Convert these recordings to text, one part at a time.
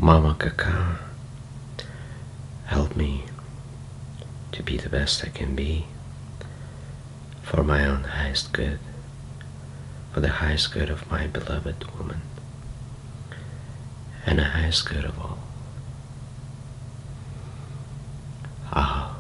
Mama Cacao, help me to be the best I can be for my own highest good, for the highest good of my beloved woman, and the highest good of all. Ah.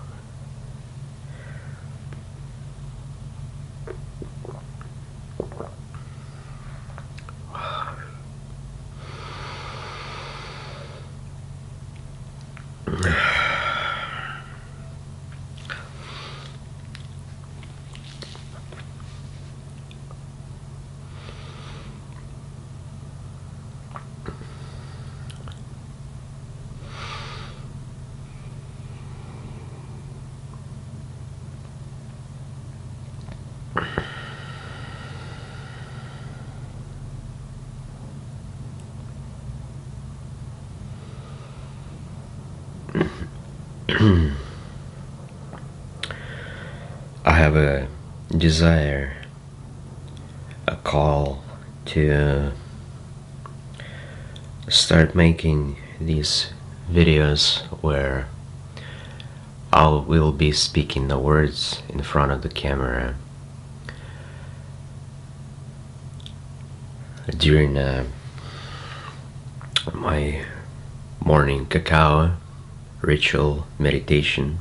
I have a desire, a call to start making these videos where I will be speaking the words in front of the camera during my morning cacao ritual meditation.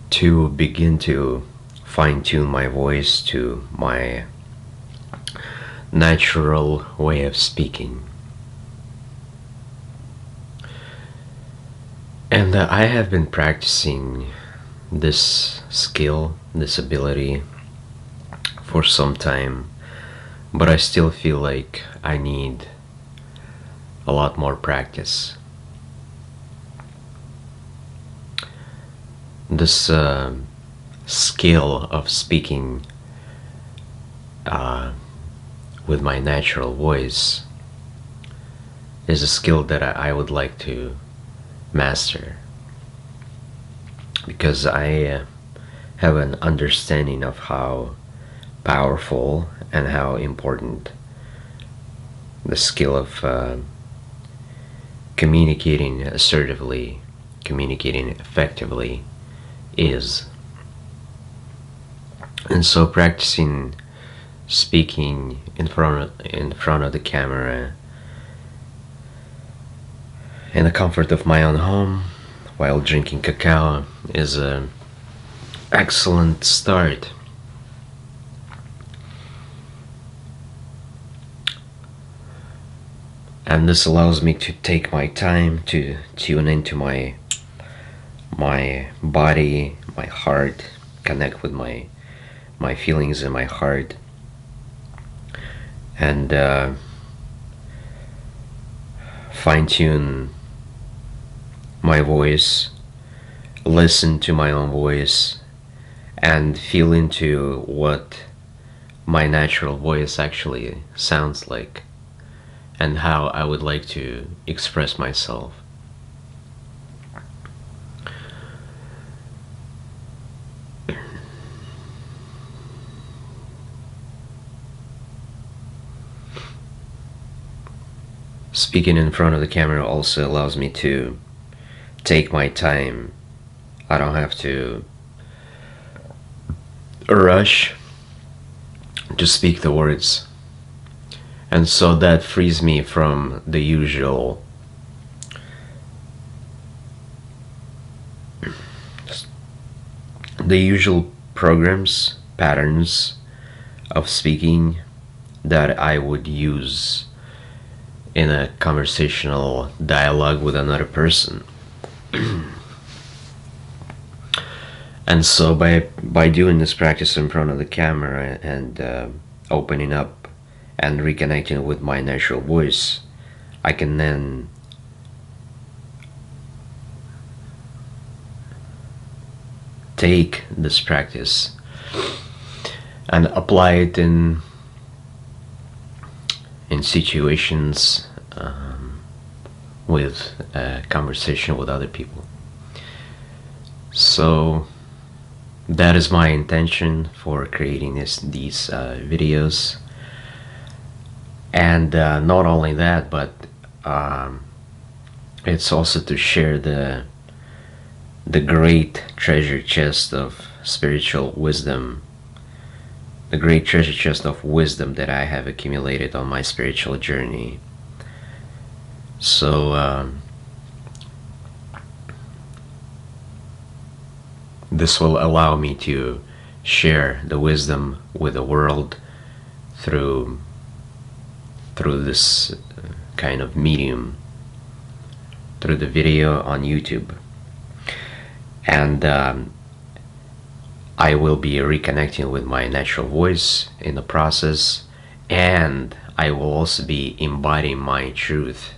To begin to fine-tune my voice to my natural way of speaking. And I have been practicing this skill, this ability for some time, but I still feel like I need a lot more practice. This skill of speaking with my natural voice is a skill that I would like to master, because I have an understanding of how powerful and how important the skill of communicating assertively, communicating effectively is. And so practicing speaking in front of the camera in the comfort of my own home while drinking cacao is an excellent start. And this allows me to take my time to tune into my body, my heart, connect with my feelings in my heart, and fine-tune my voice, listen to my own voice, and feel into what my natural voice actually sounds like and how I would like to express myself. Speaking in front of the camera also allows me to take my time. I don't have to rush to speak the words. And so that frees me from the usual programs, patterns of speaking that I would use in a conversational dialogue with another person. And so by doing this practice in front of the camera and opening up and reconnecting with my natural voice, I can then take this practice and apply it in situations with a conversation with other people. So that is my intention for creating these videos. And not only that, but um, it's also to share the great treasure chest of spiritual wisdom, the great treasure chest of wisdom that I have accumulated on my spiritual journey. So this will allow me to share the wisdom with the world through this kind of medium, through the video on YouTube. And I will be reconnecting with my natural voice in the process, and I will also be embodying my truth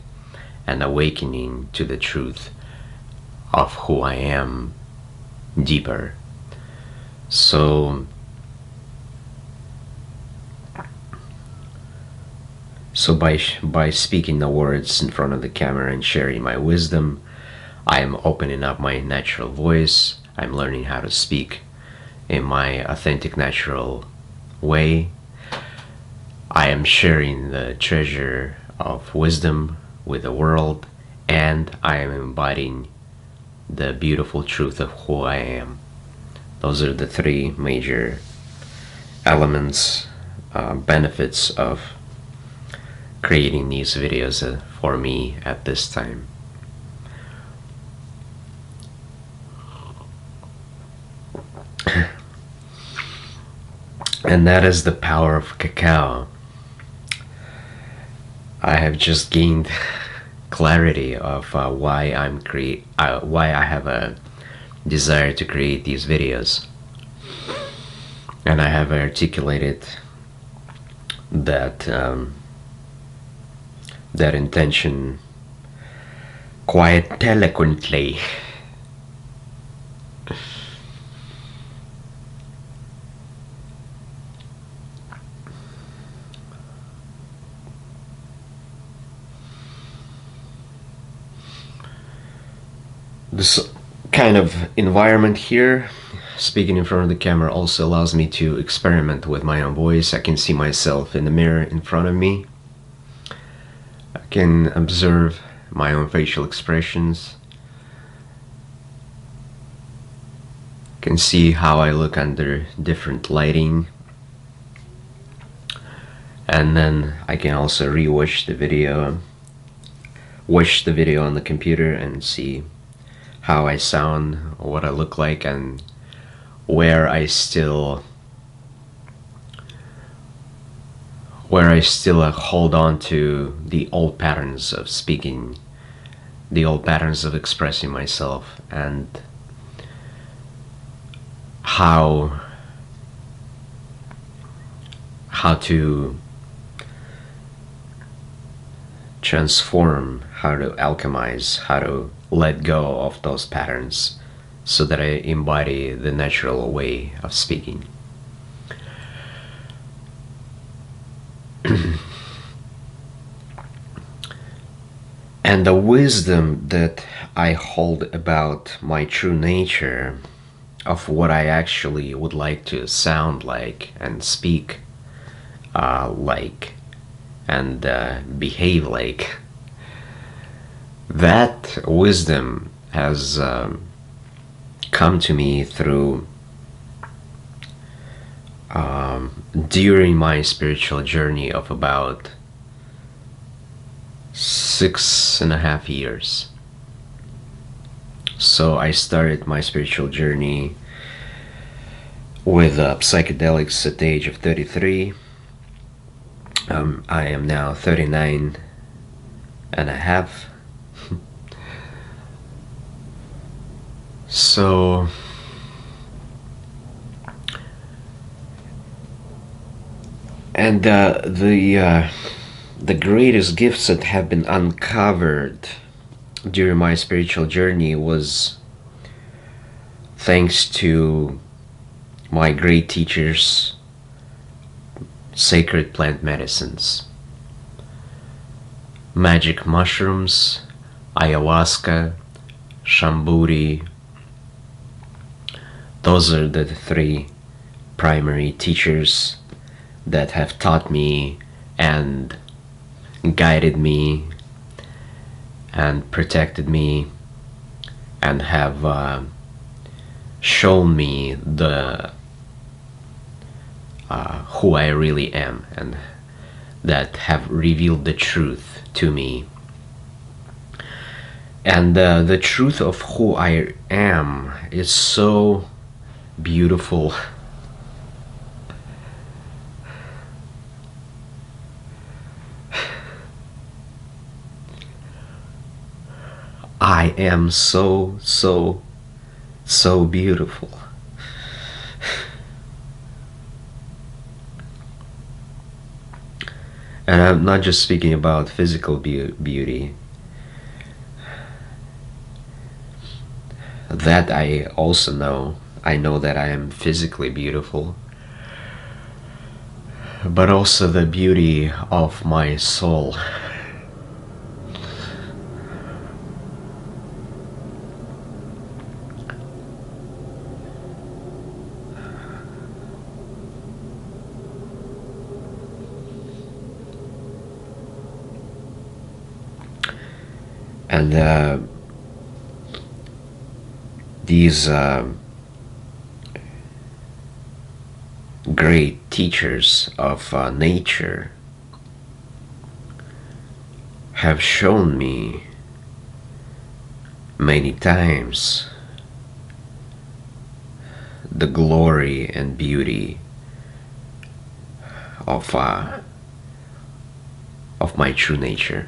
and awakening to the truth of who I am deeper. So by speaking the words in front of the camera and sharing my wisdom, I am opening up my natural voice. I'm learning how to speak in my authentic, natural way. I am sharing the treasure of wisdom with the world, and I am embodying the beautiful truth of who I am. Those are the three major elements, benefits of creating these videos for me at this time. And that is the power of cacao. I have just gained clarity of why I have a desire to create these videos, and I have articulated that that intention quite eloquently. This kind of environment here, speaking in front of the camera, also allows me to experiment with my own voice. I can see myself in the mirror in front of me. I can observe my own facial expressions. I can see how I look under different lighting. And then I can also watch the video on the computer and see how I sound, what I look like, and where I still hold on to the old patterns of speaking, the old patterns of expressing myself, and how to transform, how to alchemize, how to let go of those patterns so that I embody the natural way of speaking. And the wisdom that I hold about my true nature, of what I actually would like to sound like and speak like and behave like, that wisdom has come to me through during my spiritual journey of about 6.5 years. So I started my spiritual journey with psychedelics at the age of 33. I am now 39 and a half. So and the greatest gifts that have been uncovered during my spiritual journey was thanks to my great teachers, sacred plant medicines, magic mushrooms, ayahuasca, shamburi, Those are the three primary teachers that have taught me and guided me and protected me and have shown me the who I really am, and that have revealed the truth to me. And the truth of who I am is so beautiful. I am so, so, so beautiful. And I'm not just speaking about physical beauty. That I also know. I know that I am physically beautiful, but also the beauty of my soul. And these great teachers of nature have shown me many times the glory and beauty of my true nature.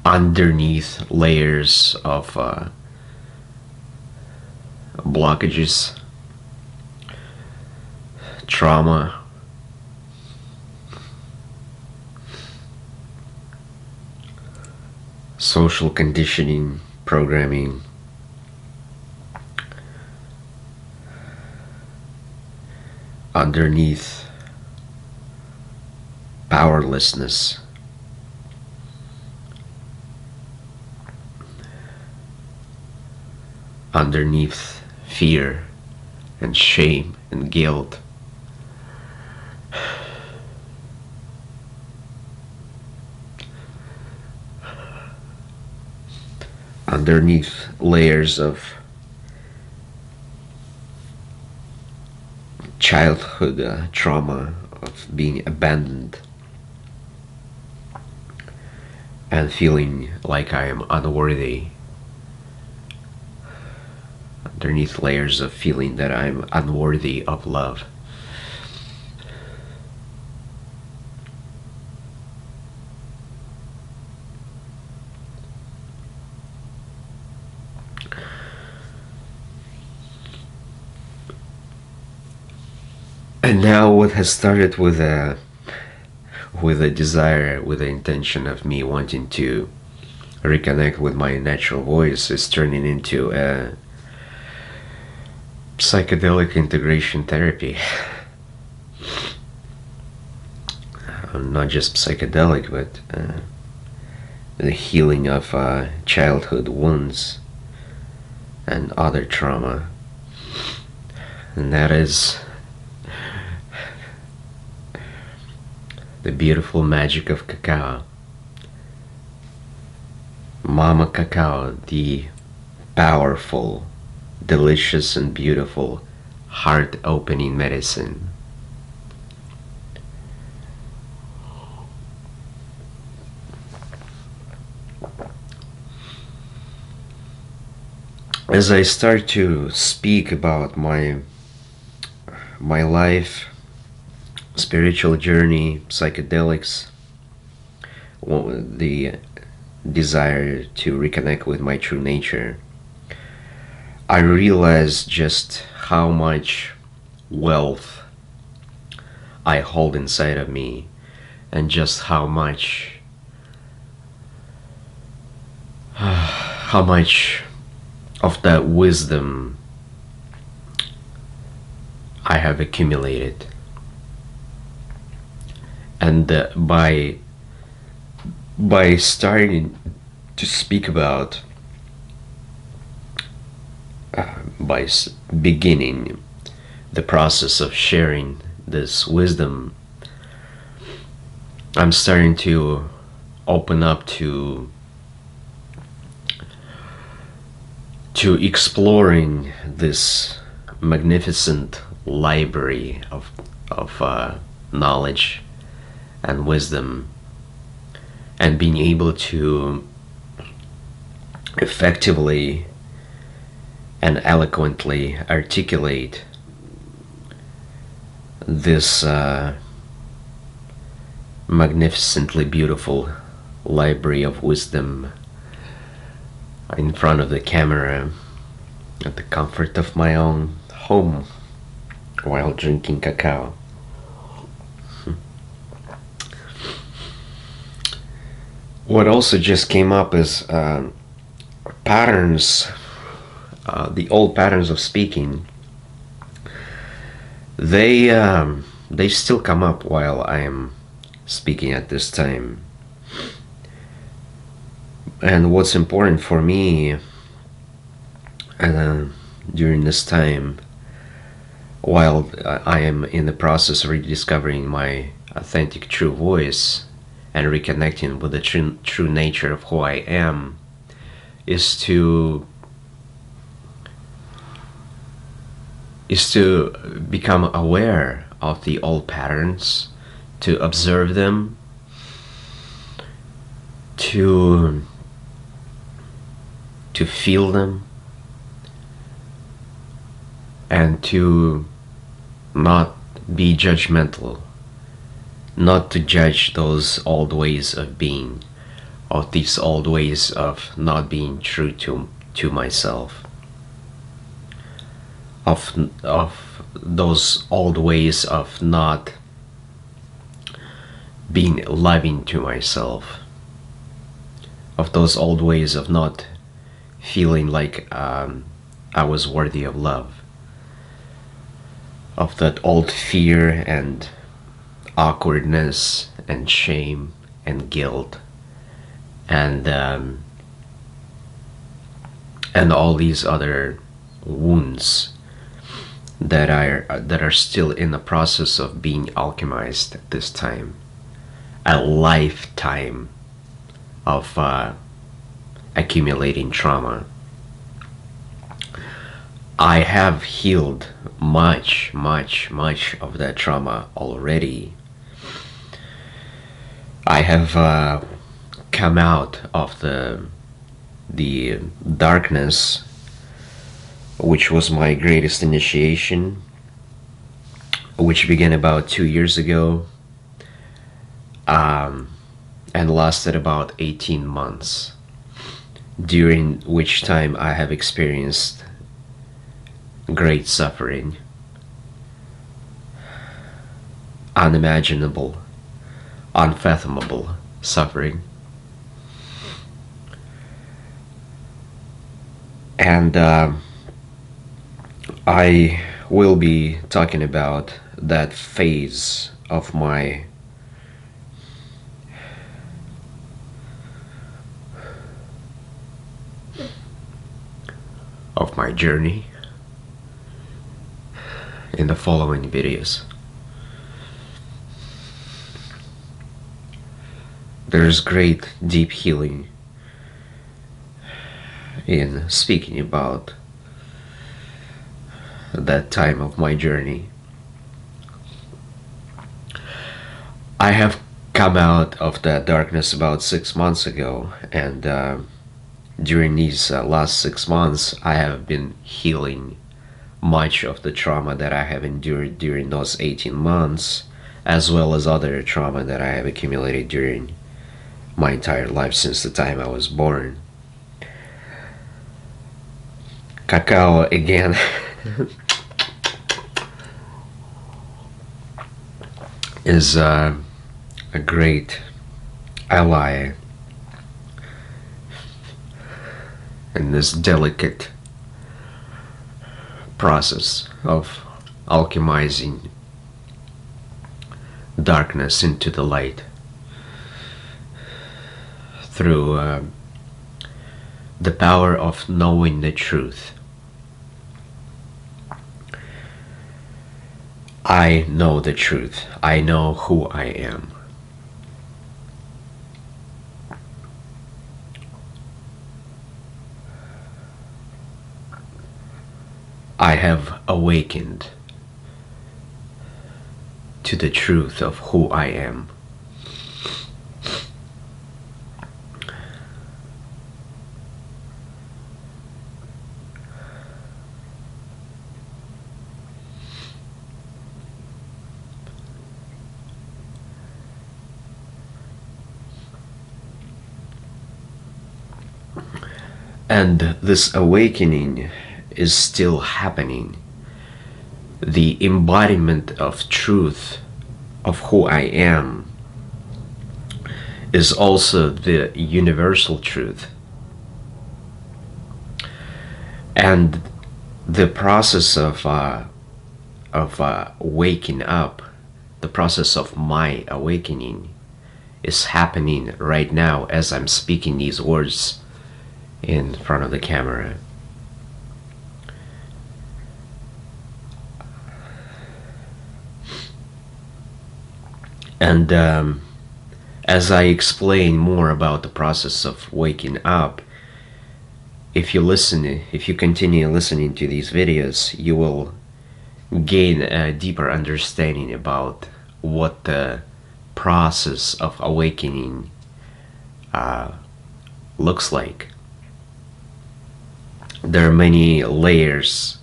Underneath layers of blockages, trauma, social conditioning, programming, underneath powerlessness, underneath fear and shame and guilt, underneath layers of childhood trauma of being abandoned and feeling like I am unworthy, underneath layers of feeling that I'm unworthy of love. And now what has started with a desire, with the intention of me wanting to reconnect with my natural voice, is turning into a psychedelic integration therapy. Not just psychedelic, but the healing of childhood wounds and other trauma. And that is the beautiful magic of cacao. Mama cacao, the powerful, delicious and beautiful heart-opening medicine. As I start to speak about my life, spiritual journey, psychedelics, the desire to reconnect with my true nature, I realized just how much wealth I hold inside of me, and just how much of that wisdom I have accumulated. And by starting to speak about by beginning the process of sharing this wisdom, I'm starting to open up to exploring this magnificent library of knowledge and wisdom, and being able to effectively and eloquently articulate this magnificently beautiful library of wisdom in front of the camera at the comfort of my own home while drinking cacao. What also just came up is patterns, the old patterns of speaking. They still come up while I am speaking at this time. And what's important for me during this time, while I am in the process of rediscovering my authentic true voice and reconnecting with the true nature of who I am, is to become aware of the old patterns, to observe them, to feel them, and to not be judgmental, not to judge those old ways of being, of these old ways of not being true to myself, of those old ways of not being loving to myself, of those old ways of not feeling like I was worthy of love, of that old fear and awkwardness and shame and guilt and all these other wounds that are still in the process of being alchemized at this time. A lifetime of accumulating trauma. I have healed much of that trauma already. I have come out of the darkness, which was my greatest initiation, which began about 2 years ago, and lasted about 18 months, during which time I have experienced great suffering, unimaginable, unfathomable suffering. And I will be talking about that phase of my journey in the following videos. There's great deep healing in speaking about that time of my journey. I have come out of that darkness about 6 months ago, and during these last 6 months I have been healing much of the trauma that I have endured during those 18 months, as well as other trauma that I have accumulated during my entire life since the time I was born. Cacao again. Is a great ally in this delicate process of alchemizing darkness into the light through the power of knowing the truth. I know the truth. I know who I am. I have awakened to the truth of who I am. And this awakening is still happening. The embodiment of truth of who I am is also the universal truth. And the process of waking up, the process of my awakening is happening right now as I'm speaking these words in front of the camera. And as I explain more about the process of waking up, if you continue listening to these videos, you will gain a deeper understanding about what the process of awakening looks like. There are many layers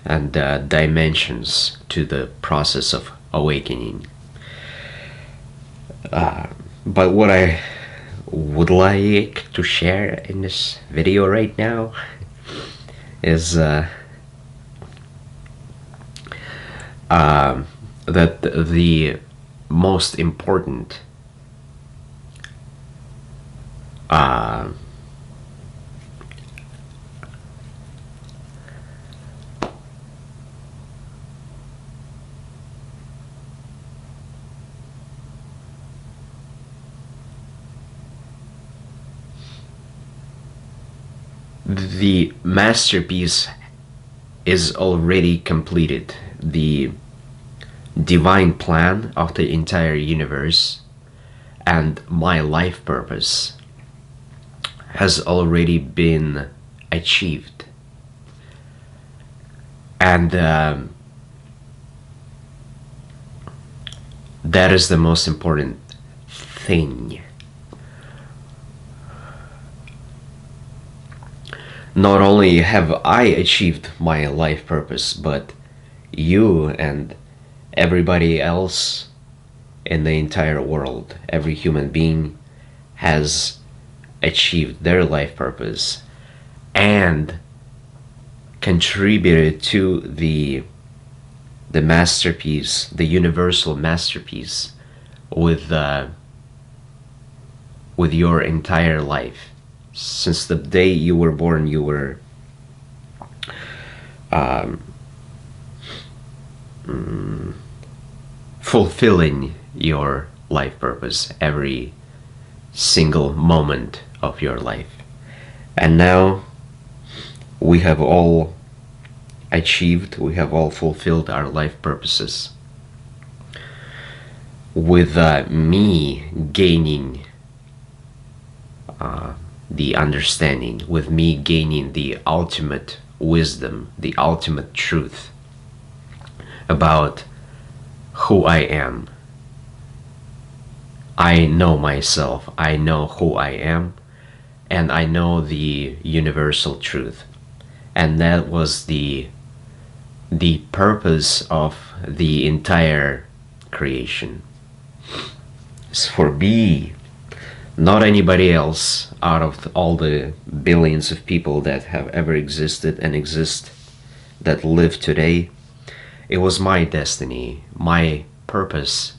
and dimensions to the process of awakening. But what I would like to share in this video right now is that the most important the masterpiece is already completed. The divine plan of the entire universe and my life purpose has already been achieved. And that is the most important thing. Not only have I achieved my life purpose, but you and everybody else in the entire world, every human being has achieved their life purpose and contributed to the masterpiece, the universal masterpiece, with your entire life. Since the day you were born, you were fulfilling your life purpose every single moment of your life. And now we have all achieved, we have all fulfilled our life purposes, with me gaining the understanding, with me gaining the ultimate wisdom, the ultimate truth about who I am. I know myself, I know who I am, and I know the universal truth. And that was the purpose of the entire creation. It's for me, not anybody else out of all the billions of people that have ever existed and exist, that live today. It was my destiny, my purpose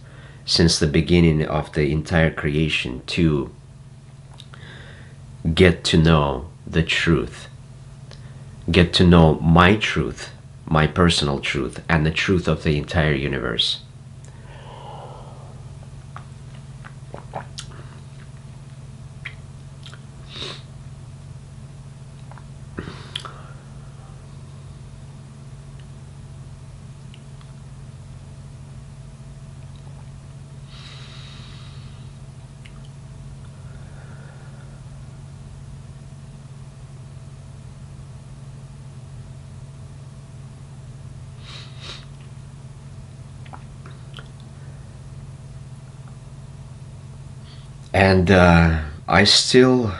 since the beginning of the entire creation to get to know the truth, get to know my truth, my personal truth, and the truth of the entire universe. And I still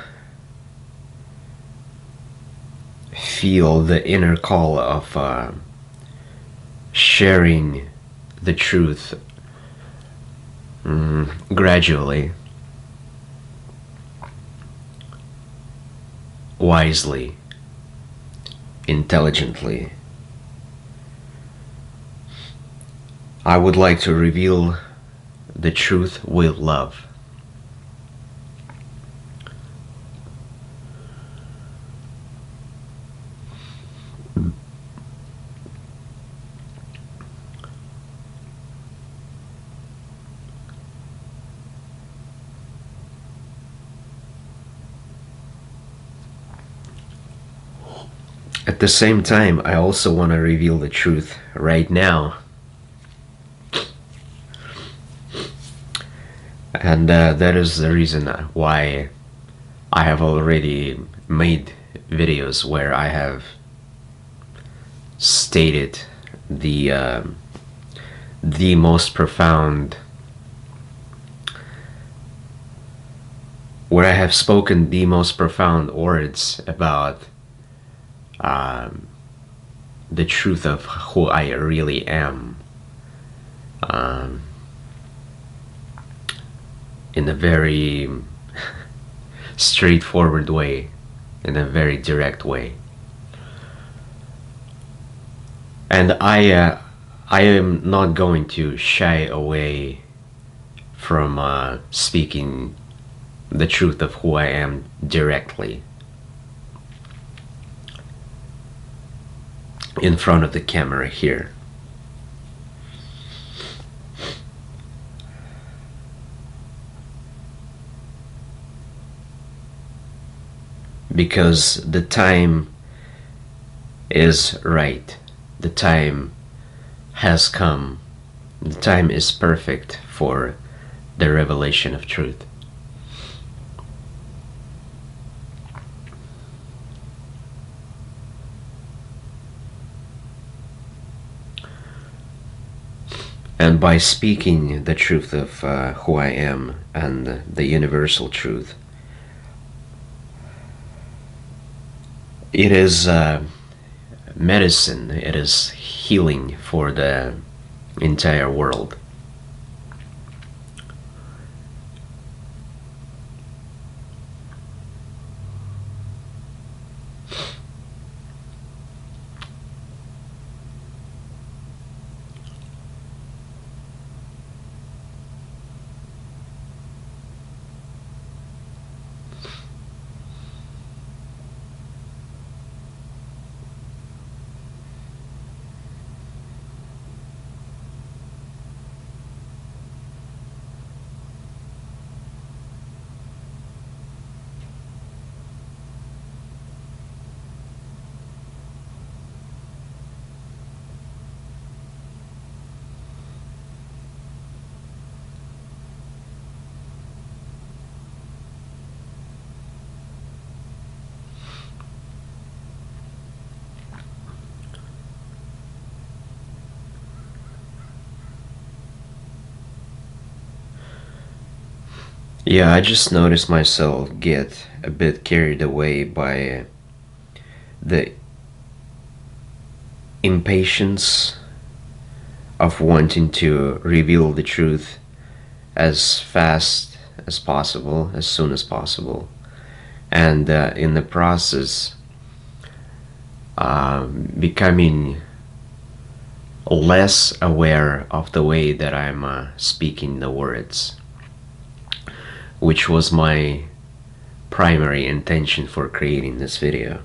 feel the inner call of sharing the truth gradually, wisely, intelligently. I would like to reveal the truth with love. At the same time, I also want to reveal the truth right now. And that is the reason why I have already made videos where I have stated the most profound, where I have spoken the most profound words about the truth of who I really am, in a very straightforward way, in a very direct way. And I am not going to shy away from speaking the truth of who I am directly in front of the camera here. Because the time is right. The time has come. The time is perfect for the revelation of truth. And by speaking the truth of who I am and the universal truth, it is medicine, it is healing for the entire world. Yeah, I just noticed myself get a bit carried away by the impatience of wanting to reveal the truth as fast as possible, as soon as possible, and in the process becoming less aware of the way that I'm speaking the words, which was my primary intention for creating this video.